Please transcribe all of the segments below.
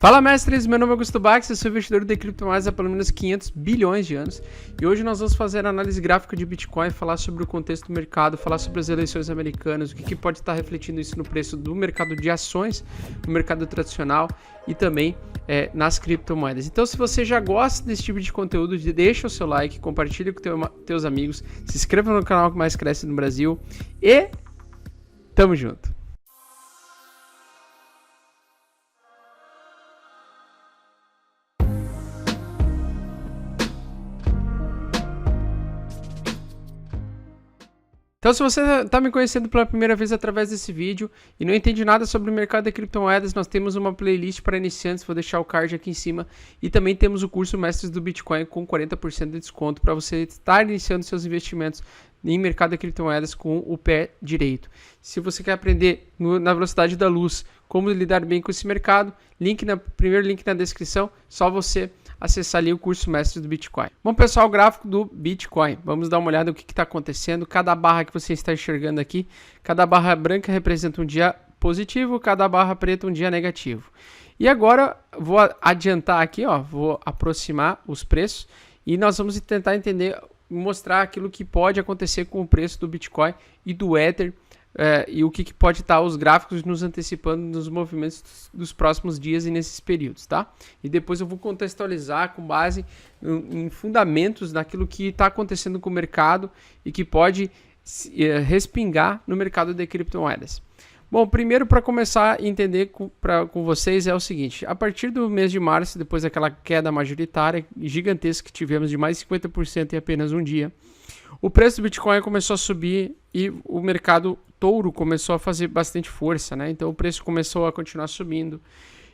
Fala, mestres, meu nome é Augusto Bax, eu sou investidor de criptomoedas há pelo menos 500 bilhões de anos e hoje nós vamos fazer análise gráfica de Bitcoin, falar sobre o contexto do mercado, falar sobre as eleições americanas, o que pode estar refletindo isso no preço do mercado de ações, no mercado tradicional e também nas criptomoedas. Então, se você já gosta desse tipo de conteúdo, deixa o seu like, compartilha com teus amigos, se inscreva no canal que mais cresce no Brasil e tamo junto! Então, se você está me conhecendo pela primeira vez através desse vídeo e não entende nada sobre o mercado de criptomoedas, nós temos uma playlist para iniciantes, vou deixar o card aqui em cima, e também temos o curso Mestres do Bitcoin com 40% de desconto para você estar iniciando seus investimentos em mercado de criptomoedas com o pé direito. Se você quer aprender na velocidade da luz como lidar bem com esse mercado, primeiro link na descrição, só você acessar ali o curso Mestre do Bitcoin. Bom, pessoal, o gráfico do Bitcoin. Vamos dar uma olhada no que está acontecendo. Cada barra que você está enxergando aqui, cada barra branca representa um dia positivo, cada barra preta um dia negativo. E agora vou adiantar aqui, vou aproximar os preços e nós vamos tentar entender, mostrar aquilo que pode acontecer com o preço do Bitcoin e do Ether. E o que pode estar os gráficos nos antecipando nos movimentos dos próximos dias e nesses períodos, tá? E depois eu vou contextualizar com base em fundamentos daquilo que está acontecendo com o mercado e que pode respingar no mercado de criptomoedas. Bom, primeiro para começar a entender com vocês é o seguinte, a partir do mês de março, depois daquela queda majoritária gigantesca que tivemos de mais de 50% em apenas um dia, o preço do Bitcoin começou a subir e o mercado touro começou a fazer bastante força, né? Então o preço começou a continuar subindo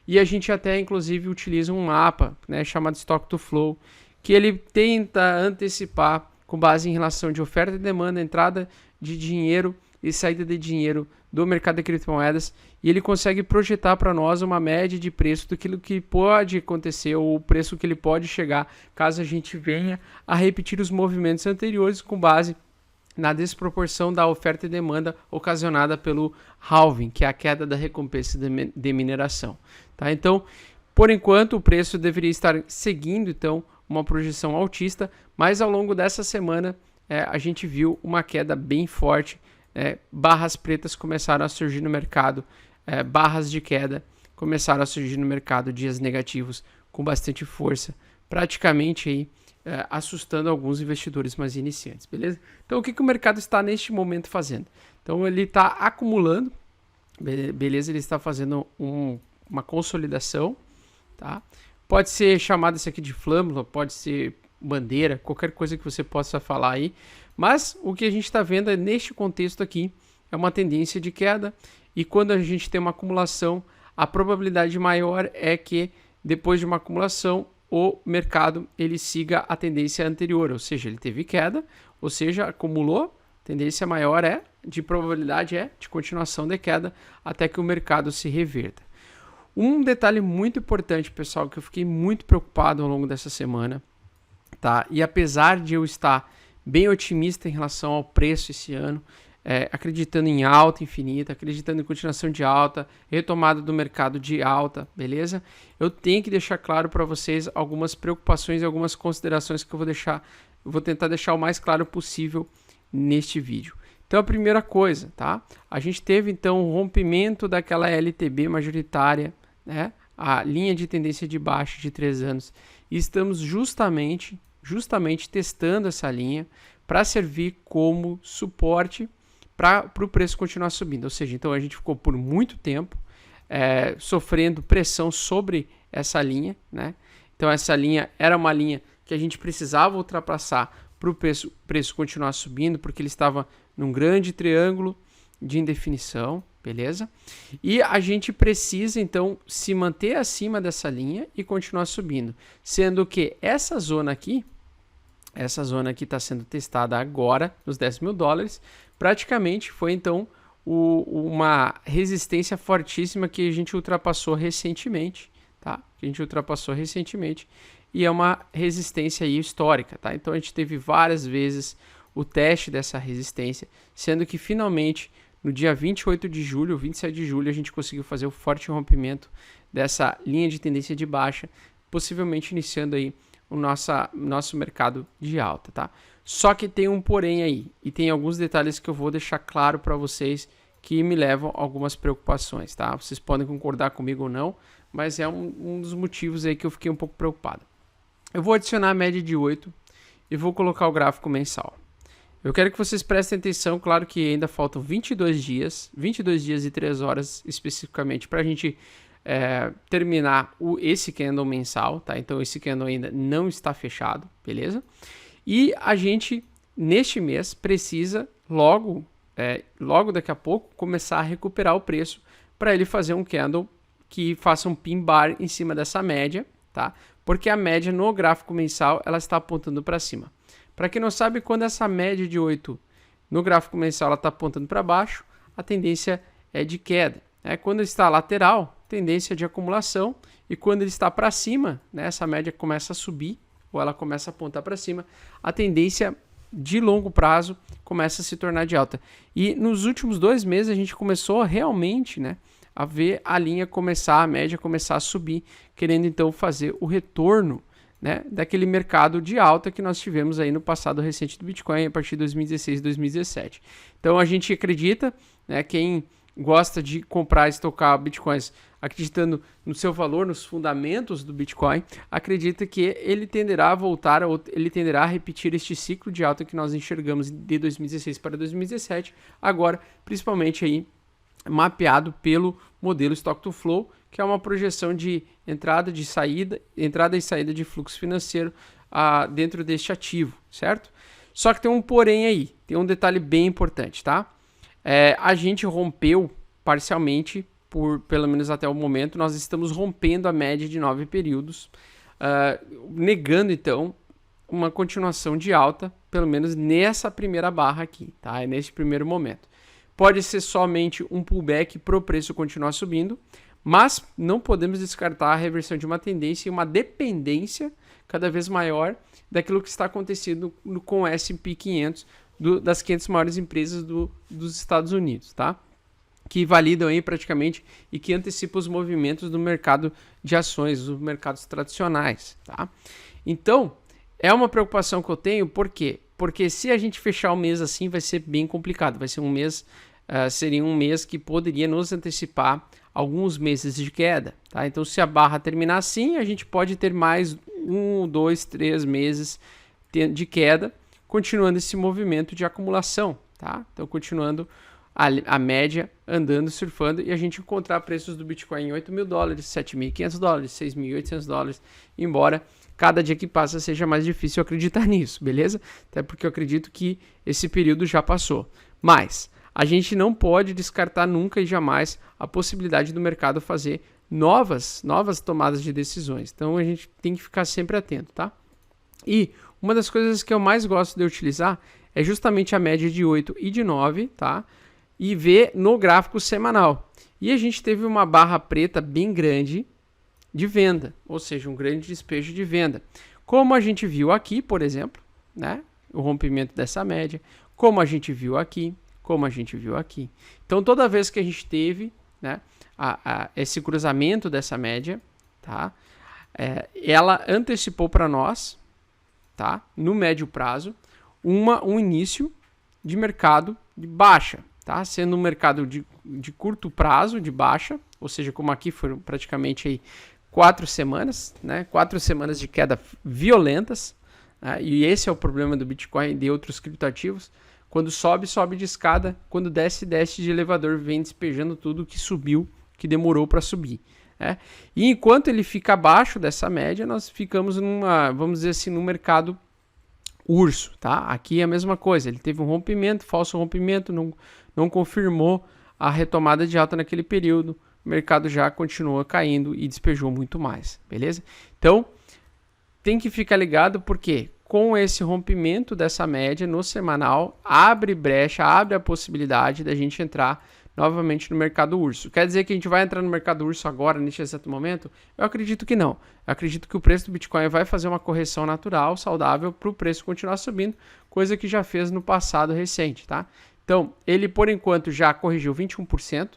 e a gente até inclusive utiliza um mapa, né, chamado Stock to Flow, que ele tenta antecipar com base em relação de oferta e demanda, entrada de dinheiro e saída de dinheiro do mercado de criptomoedas, e ele consegue projetar para nós uma média de preço daquilo que pode acontecer ou o preço que ele pode chegar caso a gente venha a repetir os movimentos anteriores com base na desproporção da oferta e demanda ocasionada pelo halving, que é a queda da recompensa de mineração. Tá? Então, por enquanto, o preço deveria estar seguindo então uma projeção altista, mas ao longo dessa semana a gente viu uma queda bem forte. Barras pretas começaram a surgir no mercado, barras de queda começaram a surgir no mercado, dias negativos com bastante força, praticamente aí assustando alguns investidores mais iniciantes, beleza? Então o que o mercado está neste momento fazendo? Então ele está acumulando, beleza? Ele está fazendo uma consolidação, tá? Pode ser chamado isso aqui de flâmula, pode ser bandeira, qualquer coisa que você possa falar aí, mas o que a gente está vendo neste contexto aqui é uma tendência de queda, e quando a gente tem uma acumulação, a probabilidade maior é que depois de uma acumulação o mercado ele siga a tendência anterior, ou seja, ele teve queda, ou seja, acumulou, tendência maior de probabilidade de continuação de queda até que o mercado se reverta. Um detalhe muito importante, pessoal, que eu fiquei muito preocupado ao longo dessa semana, tá? E apesar de eu estar bem otimista em relação ao preço esse ano, acreditando em alta infinita, acreditando em continuação de alta, retomada do mercado de alta, beleza? Eu tenho que deixar claro para vocês algumas preocupações e algumas considerações que eu vou tentar deixar o mais claro possível neste vídeo. Então a primeira coisa, tá? A gente teve então o rompimento daquela LTB majoritária, né? A linha de tendência de baixa de 3 anos, e estamos justamente testando essa linha para servir como suporte para o preço continuar subindo. Ou seja, então a gente ficou por muito tempo sofrendo pressão sobre essa linha, né? Então essa linha era uma linha que a gente precisava ultrapassar para o preço continuar subindo, porque ele estava num grande triângulo de indefinição, beleza? E a gente precisa então se manter acima dessa linha e continuar subindo, sendo que essa zona aqui está sendo testada agora nos 10 mil dólares, praticamente foi então uma resistência fortíssima que a gente ultrapassou recentemente, tá? E é uma resistência aí histórica, tá? Então a gente teve várias vezes o teste dessa resistência, sendo que finalmente no dia 28 de julho, 27 de julho, a gente conseguiu fazer o forte rompimento dessa linha de tendência de baixa, possivelmente iniciando aí o nosso mercado de alta, tá? Só que tem um porém aí, e tem alguns detalhes que eu vou deixar claro para vocês que me levam a algumas preocupações, tá? Vocês podem concordar comigo ou não, mas é um dos motivos aí que eu fiquei um pouco preocupado. Eu vou adicionar a média de 8 e vou colocar o gráfico mensal. Eu quero que vocês prestem atenção, claro que ainda faltam 22 dias e 3 horas especificamente para a gente terminar esse candle mensal, tá? Então esse candle ainda não está fechado, beleza? E a gente, neste mês, precisa logo daqui a pouco, começar a recuperar o preço para ele fazer um candle que faça um pin bar em cima dessa média, tá? Porque a média no gráfico mensal, ela está apontando para cima. Para quem não sabe, quando essa média de 8 no gráfico mensal ela está apontando para baixo, a tendência é de queda. Quando ele está lateral, tendência de acumulação, e quando ele está para cima, né, essa média começa a subir, ou ela começa a apontar para cima, a tendência de longo prazo começa a se tornar de alta. E nos últimos 2 meses a gente começou realmente, né, a ver a linha começar, a média começar a subir, querendo então fazer o retorno, né, daquele mercado de alta que nós tivemos aí no passado recente do Bitcoin, a partir de 2016 e 2017. Então a gente acredita, né, quem gosta de comprar e estocar Bitcoins acreditando no seu valor, nos fundamentos do Bitcoin, acredita que ele tenderá a voltar, ou ele tenderá a repetir este ciclo de alta que nós enxergamos de 2016 para 2017, agora principalmente aí mapeado pelo modelo Stock to Flow, que é uma projeção de entrada e saída de fluxo financeiro dentro deste ativo, certo? Só que tem um porém aí, tem um detalhe bem importante, tá? A gente rompeu parcialmente, pelo menos até o momento, nós estamos rompendo a média de 9 períodos, negando então uma continuação de alta, pelo menos nessa primeira barra aqui, tá? É nesse primeiro momento. Pode ser somente um pullback para o preço continuar subindo, mas não podemos descartar a reversão de uma tendência e uma dependência cada vez maior daquilo que está acontecendo com o S&P 500, das 500 maiores empresas dos Estados Unidos, tá? Que validam aí praticamente e que antecipam os movimentos do mercado de ações, dos mercados tradicionais, tá? Então, é uma preocupação que eu tenho, por quê? Porque se a gente fechar o mês assim, vai ser bem complicado, vai ser um mês, seria um mês que poderia nos antecipar alguns meses de queda, tá? Então, se a barra terminar assim, a gente pode ter mais 1, 2, 3 meses de queda, continuando esse movimento de acumulação, tá? Então, continuando a média, andando, surfando, e a gente encontrar preços do Bitcoin em $8.000, $7.500, $6.800, embora cada dia que passa seja mais difícil acreditar nisso, beleza? Até porque eu acredito que esse período já passou. Mas a gente não pode descartar nunca e jamais a possibilidade do mercado fazer novas tomadas de decisões. Então a gente tem que ficar sempre atento, tá? E uma das coisas que eu mais gosto de utilizar é justamente a média de 8 e de 9, tá? E ver no gráfico semanal. E a gente teve uma barra preta bem grande de venda, ou seja, um grande despejo de venda. Como a gente viu aqui, por exemplo, né? O rompimento dessa média, como a gente viu aqui, como a gente viu aqui. Então, toda vez que a gente teve, né, esse cruzamento dessa média, tá? Ela antecipou para nós, tá? No médio prazo, um início de mercado de baixa, tá? Sendo um mercado de curto prazo, de baixa, ou seja, como aqui foram praticamente aí 4 semanas, né? 4 semanas de queda violentas, né? E esse é o problema do Bitcoin e de outros criptoativos. Quando sobe, sobe de escada, quando desce, desce de elevador, vem despejando tudo que subiu, que demorou para subir, né? E enquanto ele fica abaixo dessa média, nós ficamos vamos dizer assim, no mercado urso, tá? Aqui é a mesma coisa, ele teve um rompimento, falso rompimento, não confirmou a retomada de alta naquele período, o mercado já continua caindo e despejou muito mais, beleza? Então, tem que ficar ligado porque com esse rompimento dessa média no semanal, abre brecha, abre a possibilidade da gente entrar novamente no mercado urso. Quer dizer que a gente vai entrar no mercado urso agora, neste exato momento? Eu acredito que não. Eu acredito que o preço do Bitcoin vai fazer uma correção natural, saudável, para o preço continuar subindo, coisa que já fez no passado recente, tá? Então, ele por enquanto já corrigiu 21%.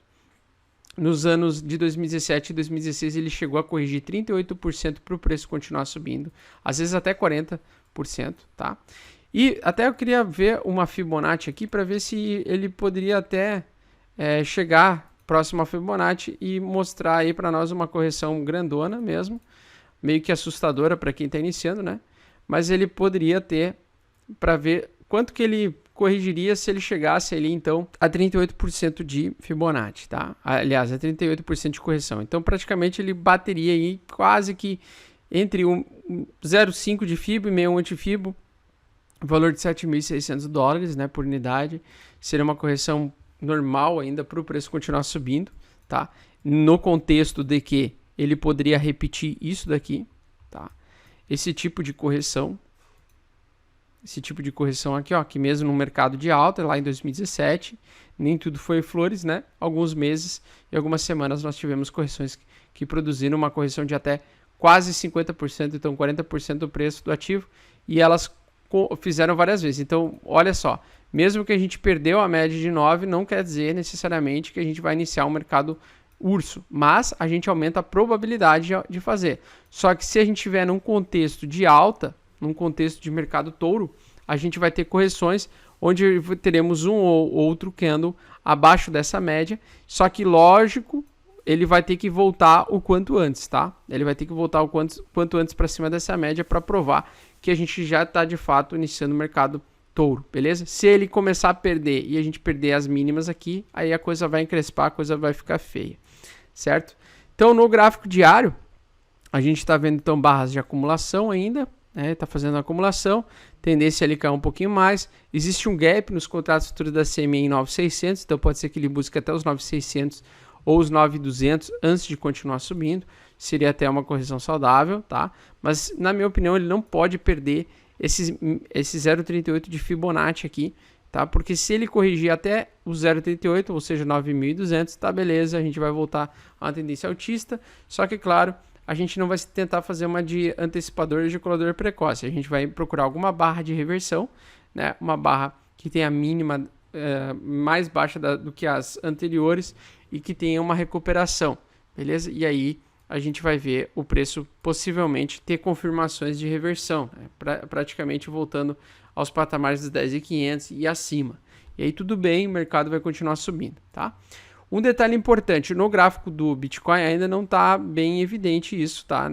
Nos anos de 2017 e 2016 ele chegou a corrigir 38% para o preço continuar subindo, às vezes até 40%, tá? E até eu queria ver uma Fibonacci aqui para ver se ele poderia até chegar próximo a Fibonacci e mostrar aí para nós uma correção grandona mesmo, meio que assustadora para quem está iniciando, né? Mas ele poderia ter, para ver quanto que ele corrigiria se ele chegasse ali, então, a 38% de Fibonacci, tá? Aliás, a 38% de correção. Então, praticamente, ele bateria aí quase que entre 0,5 de FIBO e 61 de FIBO, valor de $7.600, né, por unidade. Seria uma correção normal ainda para o preço continuar subindo, tá? No contexto de que ele poderia repetir isso daqui, tá? Esse tipo de correção aqui, ó, que mesmo no mercado de alta, lá em 2017, nem tudo foi flores, né? Alguns meses e algumas semanas nós tivemos correções que produziram uma correção de até quase 50%, então 40% do preço do ativo, e elas fizeram várias vezes. Então, olha só, mesmo que a gente perdeu a média de 9, não quer dizer necessariamente que a gente vai iniciar um mercado urso, mas a gente aumenta a probabilidade de fazer. Só que se a gente estiver num contexto de alta, num contexto de mercado touro, a gente vai ter correções onde teremos um ou outro candle abaixo dessa média, só que lógico, ele vai ter que voltar o quanto antes, tá? Ele vai ter que voltar o quanto antes para cima dessa média para provar que a gente já está de fato iniciando o mercado touro, beleza? Se ele começar a perder e a gente perder as mínimas aqui, aí a coisa vai encrespar, a coisa vai ficar feia, certo? Então no gráfico diário, a gente está vendo então barras de acumulação ainda, está fazendo a acumulação, tendência ele cair um pouquinho mais, existe um gap nos contratos futuros da CME em 9.600, então pode ser que ele busque até os 9.600 ou os 9.200 antes de continuar subindo, seria até uma correção saudável, tá? Mas na minha opinião ele não pode perder esse 0,38 de Fibonacci aqui, tá? Porque se ele corrigir até o 0,38, ou seja, 9.200, tá beleza, a gente vai voltar a uma tendência altista, só que claro, a gente não vai tentar fazer uma de antecipador e ejaculador precoce. A gente vai procurar alguma barra de reversão, né? Uma barra que tenha a mínima mais baixa do que as anteriores e que tenha uma recuperação, beleza? E aí a gente vai ver o preço possivelmente ter confirmações de reversão, né? Praticamente voltando aos patamares dos 10.500 e acima. E aí tudo bem, o mercado vai continuar subindo, tá? Um detalhe importante, no gráfico do Bitcoin ainda não está bem evidente isso, tá?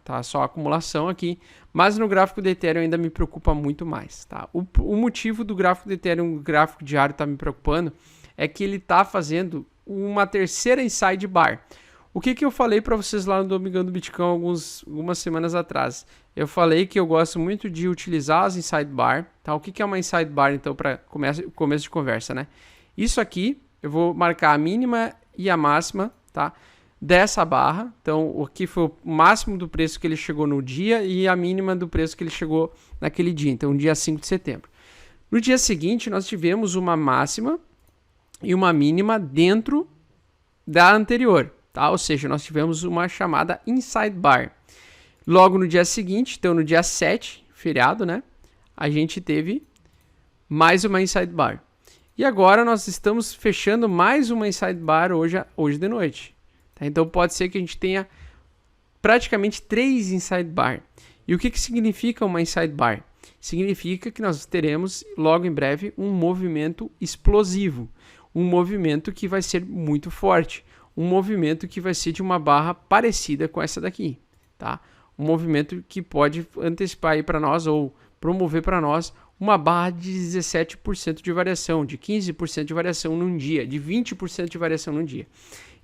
Tá só acumulação aqui, mas no gráfico do Ethereum ainda me preocupa muito mais, tá? O motivo do gráfico do Ethereum, o gráfico diário tá me preocupando, é que ele tá fazendo uma terceira inside bar. O que eu falei para vocês lá no Domingão do Bitcoin algumas semanas atrás? Eu falei que eu gosto muito de utilizar as inside bar, tá? O que é uma inside bar, então, para começo de conversa, né? Isso aqui, eu vou marcar a mínima e a máxima, tá? Dessa barra. Então, aqui foi o máximo do preço que ele chegou no dia e a mínima do preço que ele chegou naquele dia. Então, dia 5 de setembro. No dia seguinte, nós tivemos uma máxima e uma mínima dentro da anterior, tá? Ou seja, nós tivemos uma chamada inside bar. Logo no dia seguinte, então no dia 7, feriado, né? A gente teve mais uma inside bar. E agora nós estamos fechando mais uma inside bar hoje de noite. Tá? Então pode ser que a gente tenha praticamente 3 inside bar. E o que significa uma inside bar? Significa que nós teremos logo em breve um movimento explosivo. Um movimento que vai ser muito forte. Um movimento que vai ser de uma barra parecida com essa daqui. Tá? Um movimento que pode antecipar aí para nós ou promover para nós uma barra de 17% de variação, de 15% de variação num dia, de 20% de variação num dia.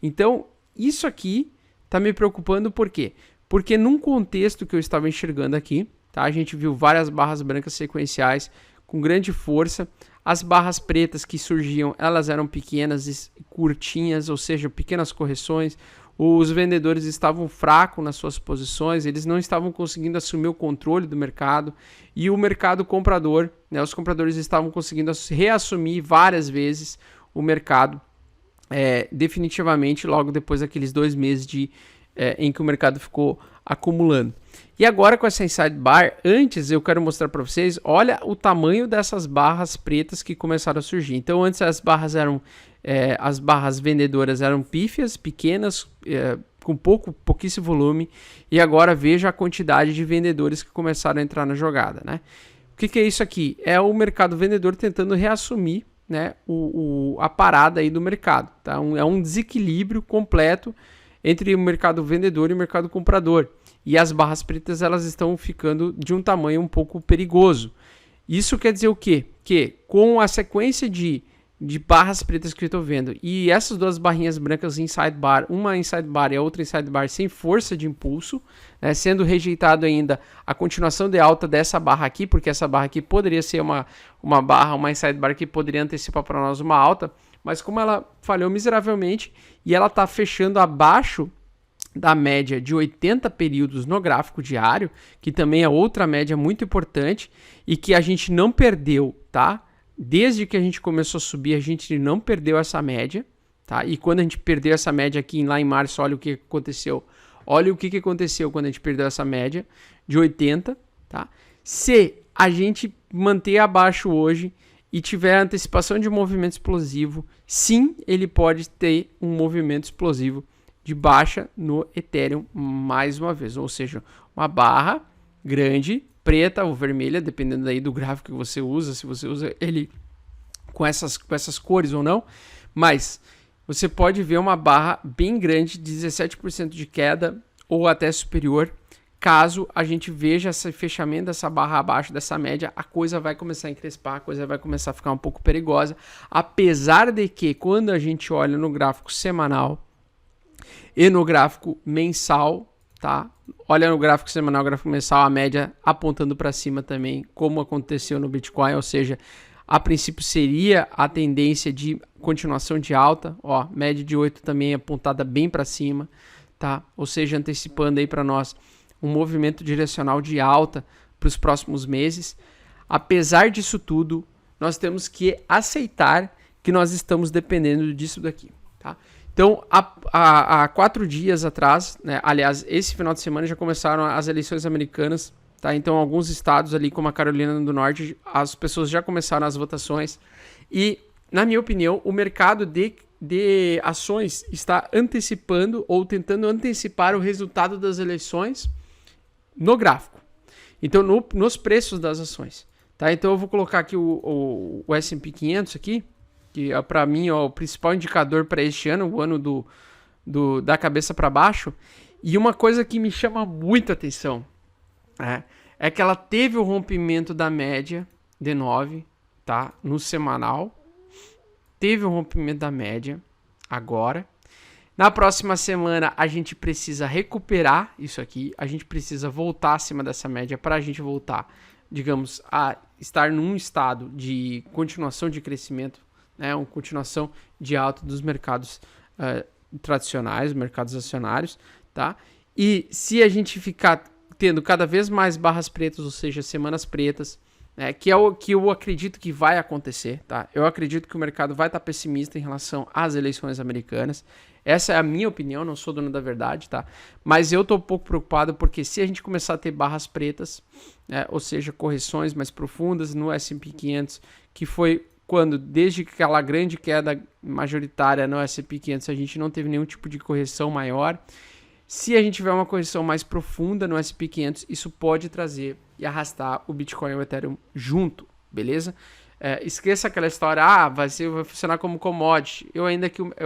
Então, isso aqui está me preocupando por quê? Porque num contexto que eu estava enxergando aqui, tá? A gente viu várias barras brancas sequenciais com grande força. As barras pretas que surgiam, elas eram pequenas e curtinhas, ou seja, pequenas correções. Os vendedores estavam fracos nas suas posições, eles não estavam conseguindo assumir o controle do mercado, e o mercado comprador, né, os compradores estavam conseguindo reassumir várias vezes o mercado, definitivamente logo depois daqueles 2 meses em que o mercado ficou acumulando. E agora com essa Inside Bar, antes eu quero mostrar para vocês, olha o tamanho dessas barras pretas que começaram a surgir. Então antes as barras vendedoras eram pífias, pequenas, com pouquíssimo volume, e agora veja a quantidade de vendedores que começaram a entrar na jogada, né? O que é isso aqui? É o mercado vendedor tentando reassumir, né, a parada aí do mercado, tá? É um desequilíbrio completo entre o mercado vendedor e o mercado comprador. E as barras pretas elas estão ficando de um tamanho um pouco perigoso. Isso quer dizer o quê? Que com a sequência de barras pretas que eu estou vendo e essas duas barrinhas brancas inside bar, uma inside bar e a outra inside bar sem força de impulso, né, sendo rejeitado ainda a continuação de alta dessa barra aqui, porque essa barra aqui poderia ser uma inside bar que poderia antecipar para nós uma alta, mas como ela falhou miseravelmente e ela está fechando abaixo da média de 80 períodos no gráfico diário, que também é outra média muito importante e que a gente não perdeu, tá? Desde que a gente começou a subir, a gente não perdeu essa média, tá? E quando a gente perdeu essa média aqui lá em março, olha o que aconteceu. Olha o que aconteceu quando a gente perdeu essa média de 80, tá? Se a gente manter abaixo hoje e tiver antecipação de um movimento explosivo, sim, ele pode ter um movimento explosivo de baixa no Ethereum mais uma vez, ou seja, uma barra grande, preta ou vermelha, dependendo aí do gráfico que você usa, se você usa ele com essas cores ou não, mas você pode ver uma barra bem grande, 17% de queda ou até superior. Caso a gente veja esse fechamento dessa barra abaixo dessa média, a coisa vai começar a encrespar, a coisa vai começar a ficar um pouco perigosa, apesar de que quando a gente olha no gráfico semanal e no gráfico mensal, tá? Olha no gráfico semanal, gráfico mensal, a média apontando para cima também, como aconteceu no Bitcoin, ou seja, a princípio seria a tendência de continuação de alta, ó, média de 8 também apontada bem para cima, tá? Ou seja, antecipando aí para nós um movimento direcional de alta para os próximos meses. Apesar disso tudo, nós temos que aceitar que nós estamos dependendo disso daqui, tá? Então, há 4 dias atrás, né, aliás, esse final de semana já começaram as eleições americanas, tá? Então, alguns estados ali, como a Carolina do Norte, as pessoas já começaram as votações e, na minha opinião, o mercado de ações está antecipando ou tentando antecipar o resultado das eleições no gráfico. Então, nos preços das ações, tá? Então, eu vou colocar aqui o S&P 500 aqui, que para mim é o principal indicador para este ano, o ano da cabeça para baixo. E uma coisa que me chama muita atenção é que ela teve o rompimento da média de 9, tá? No semanal. Teve o rompimento da média agora. Na próxima semana a gente precisa recuperar isso aqui. A gente precisa voltar acima dessa média para a gente voltar, digamos, a estar num estado de continuação de crescimento, né, uma continuação de alta dos mercados tradicionais, mercados acionários, tá? E se a gente ficar tendo cada vez mais barras pretas, ou seja, semanas pretas, né, que é o que eu acredito que vai acontecer, tá? Eu acredito que o mercado vai estar pessimista em relação às eleições americanas. Essa é a minha opinião, não sou dono da verdade, tá? Mas eu tô um pouco preocupado porque se a gente começar a ter barras pretas, né, ou seja, correções mais profundas no S&P 500, que foi quando, desde aquela grande queda majoritária no S&P 500, a gente não teve nenhum tipo de correção maior. Se a gente tiver uma correção mais profunda no S&P 500, isso pode trazer e arrastar o Bitcoin e o Ethereum junto, beleza? Esqueça aquela história, vai funcionar como commodity. Eu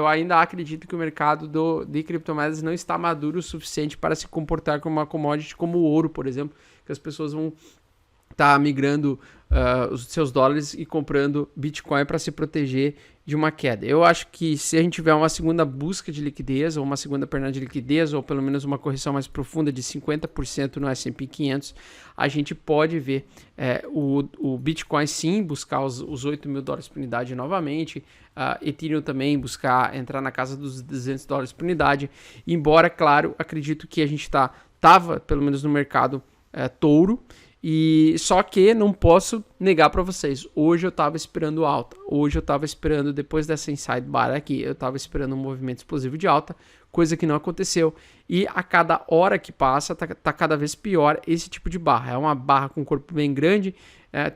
ainda acredito que o mercado de criptomoedas não está maduro o suficiente para se comportar como uma commodity como o ouro, por exemplo, que as pessoas vão estar migrando os seus dólares e comprando Bitcoin para se proteger de uma queda. Eu acho que se a gente tiver uma segunda busca de liquidez, ou uma segunda perna de liquidez, ou pelo menos uma correção mais profunda de 50% no S&P 500, a gente pode ver o Bitcoin sim buscar os 8 mil dólares por unidade novamente, Ethereum também entrar na casa dos 200 dólares por unidade, embora, claro, acredito que a gente estava pelo menos no mercado touro, E só que não posso negar para vocês, hoje eu estava esperando alta, hoje eu estava esperando, depois dessa inside bar aqui, eu estava esperando um movimento explosivo de alta, coisa que não aconteceu, e a cada hora que passa tá cada vez pior esse tipo de barra. É uma barra com um corpo bem grande,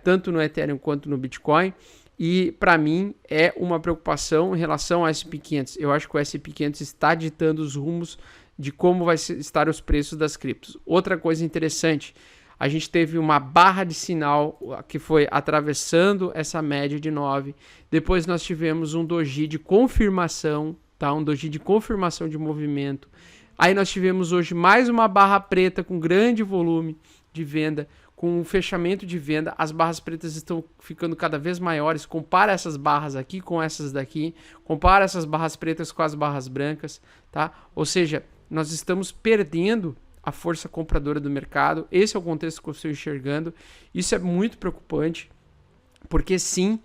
tanto no Ethereum quanto no Bitcoin, e para mim é uma preocupação em relação ao S&P 500. Eu acho que o S&P 500 está ditando os rumos de como vai estar os preços das criptos. Outra coisa interessante, a gente teve uma barra de sinal que foi atravessando essa média de 9. Depois nós tivemos um doji de confirmação, tá? Um doji de confirmação de movimento. Aí nós tivemos hoje mais uma barra preta com grande volume de venda, com um fechamento de venda. As barras pretas estão ficando cada vez maiores. Compara essas barras aqui com essas daqui. Compara essas barras pretas com as barras brancas, tá? Ou seja, nós estamos perdendo a força compradora do mercado. Esse é o contexto que eu estou enxergando. Isso é muito preocupante, porque sim,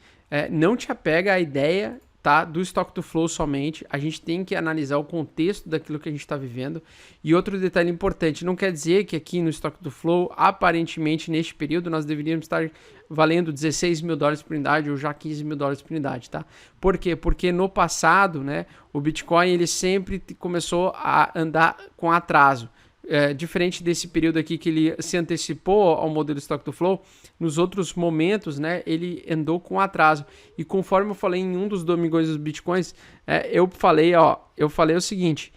não te apega à ideia, tá, do Stock to Flow somente. A gente tem que analisar o contexto daquilo que a gente está vivendo. E outro detalhe importante, não quer dizer que aqui no Stock to Flow, aparentemente neste período, nós deveríamos estar valendo 16 mil dólares por unidade ou já 15 mil dólares por unidade, tá? Por quê? Porque no passado, né, o Bitcoin ele sempre começou a andar com atraso. Diferente desse período aqui que ele se antecipou ao modelo Stock to Flow, nos outros momentos, né, ele andou com atraso. E conforme eu falei em um dos domingões dos Bitcoins, eu falei o seguinte,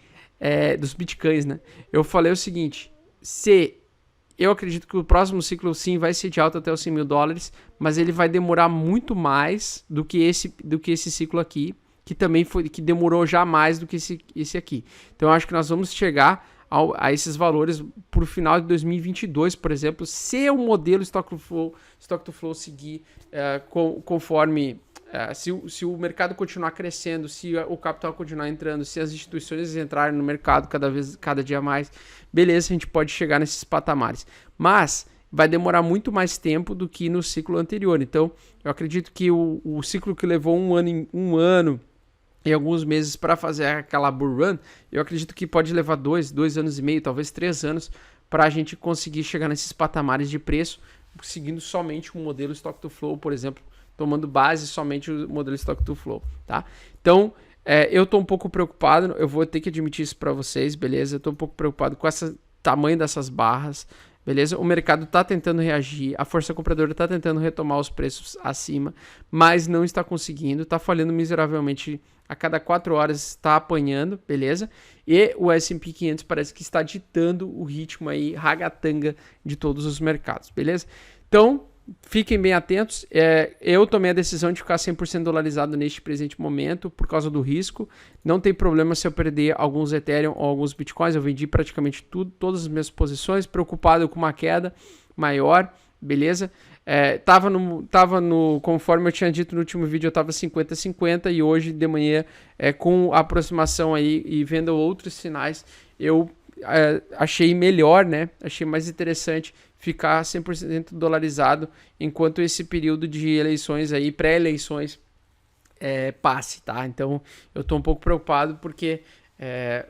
dos Bitcoins, né? Eu falei o seguinte, eu acredito que o próximo ciclo sim vai ser de alta até os 100 mil dólares, mas ele vai demorar muito mais do que esse ciclo aqui, que também que demorou já mais do que esse aqui. Então eu acho que nós vamos chegar a esses valores para o final de 2022, por exemplo, se o modelo Stock to Flow seguir conforme, se o mercado continuar crescendo, se o capital continuar entrando, se as instituições entrarem no mercado cada dia mais, beleza, a gente pode chegar nesses patamares. Mas vai demorar muito mais tempo do que no ciclo anterior. Então, eu acredito que o ciclo que levou um ano e alguns meses para fazer aquela bull run, eu acredito que pode levar 2 anos e meio, talvez 3 anos, para a gente conseguir chegar nesses patamares de preço, seguindo somente um modelo Stock to Flow, por exemplo, tomando base somente o modelo Stock to Flow, tá? Então, eu estou um pouco preocupado, eu vou ter que admitir isso para vocês, beleza? Eu estou um pouco preocupado com esse tamanho dessas barras, beleza? O mercado está tentando reagir, a força compradora está tentando retomar os preços acima, mas não está conseguindo, está falhando miseravelmente. A cada 4 horas está apanhando, beleza? E o S&P 500 parece que está ditando o ritmo aí, ragatanga de todos os mercados, beleza? Então, fiquem bem atentos. Eu tomei a decisão de ficar 100% dolarizado neste presente momento por causa do risco. Não tem problema se eu perder alguns Ethereum ou alguns Bitcoins. Eu vendi praticamente tudo, todas as minhas posições, preocupado com uma queda maior, beleza? Conforme eu tinha dito no último vídeo, eu estava 50-50 e hoje de manhã, com a aproximação aí e vendo outros sinais, eu achei melhor, né? Achei mais interessante ficar 100% dolarizado enquanto esse período de eleições aí, pré-eleições, passe, tá? Então, eu estou um pouco preocupado porque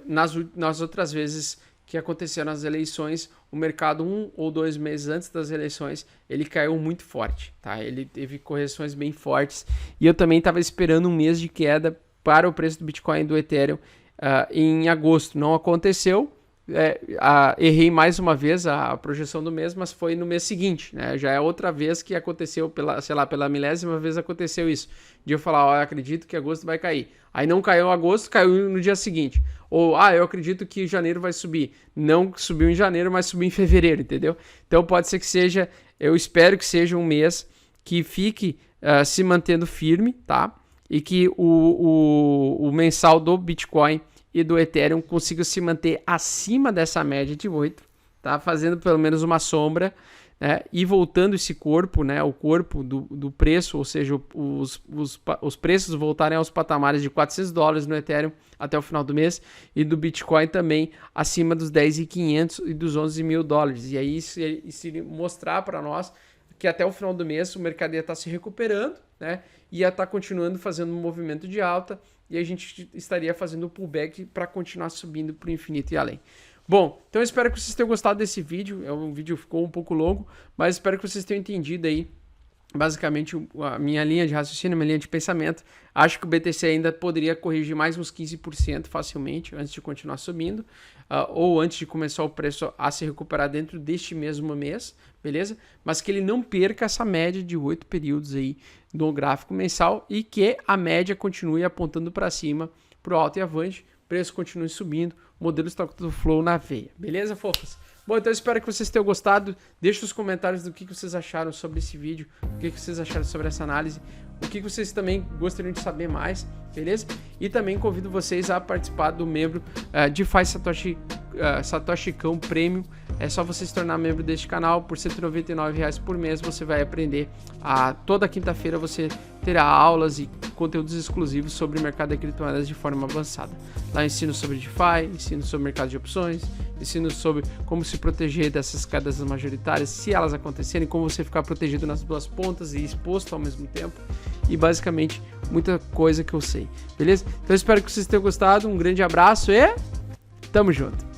nas outras vezes que aconteceram nas eleições, o mercado 1 ou 2 meses antes das eleições, ele caiu muito forte, tá? Ele teve correções bem fortes e eu também estava esperando um mês de queda para o preço do Bitcoin e do Ethereum em agosto. Não aconteceu, errei mais uma vez a projeção do mês, mas foi no mês seguinte, né? Já é outra vez que aconteceu, pela milésima vez aconteceu isso, de eu falar, eu acredito que agosto vai cair. Aí não caiu em agosto, caiu no dia seguinte. Ou, eu acredito que janeiro vai subir. Não subiu em janeiro, mas subiu em fevereiro, entendeu? Então pode ser que seja, eu espero que seja um mês que fique se mantendo firme, tá? E que o mensal do Bitcoin e do Ethereum consiga se manter acima dessa média de 8, tá? Fazendo pelo menos uma sombra, né? E voltando esse corpo, né? O corpo do preço, ou seja, os preços voltarem aos patamares de $400 no Ethereum até o final do mês e do Bitcoin também acima dos 10.500 e dos 11 mil dólares. E aí isso mostrar para nós que até o final do mês o mercado ia estar se recuperando, né? Ia estar continuando fazendo um movimento de alta e a gente estaria fazendo o pullback para continuar subindo para o infinito e além. Bom, então eu espero que vocês tenham gostado desse vídeo. Um vídeo ficou um pouco longo, mas espero que vocês tenham entendido aí basicamente a minha linha de raciocínio, minha linha de pensamento. Acho que o BTC ainda poderia corrigir mais uns 15% facilmente antes de continuar subindo, ou antes de começar o preço a se recuperar dentro deste mesmo mês, beleza? Mas que ele não perca essa média de 8 períodos aí no gráfico mensal e que a média continue apontando para cima, para o alto e avante, o preço continue subindo, modelo Stock to Flow na veia, beleza, fofas? Bom, então eu espero que vocês tenham gostado. Deixe nos comentários do que vocês acharam sobre esse vídeo, o que vocês acharam sobre essa análise, o que vocês também gostariam de saber mais, beleza? E também convido vocês a participar do membro DeFi Satoshi Cão Premium. É só você se tornar membro deste canal. Por R$ 199 por mês você vai aprender. Toda quinta-feira você terá aulas e conteúdos exclusivos sobre o mercado de criptomoedas de forma avançada. Lá eu ensino sobre DeFi, ensino sobre mercado de opções, ensino sobre como se proteger dessas quedas majoritárias, se elas acontecerem, como você ficar protegido nas duas pontas e exposto ao mesmo tempo. E basicamente muita coisa que eu sei, beleza? Então eu espero que vocês tenham gostado. Um grande abraço e tamo junto!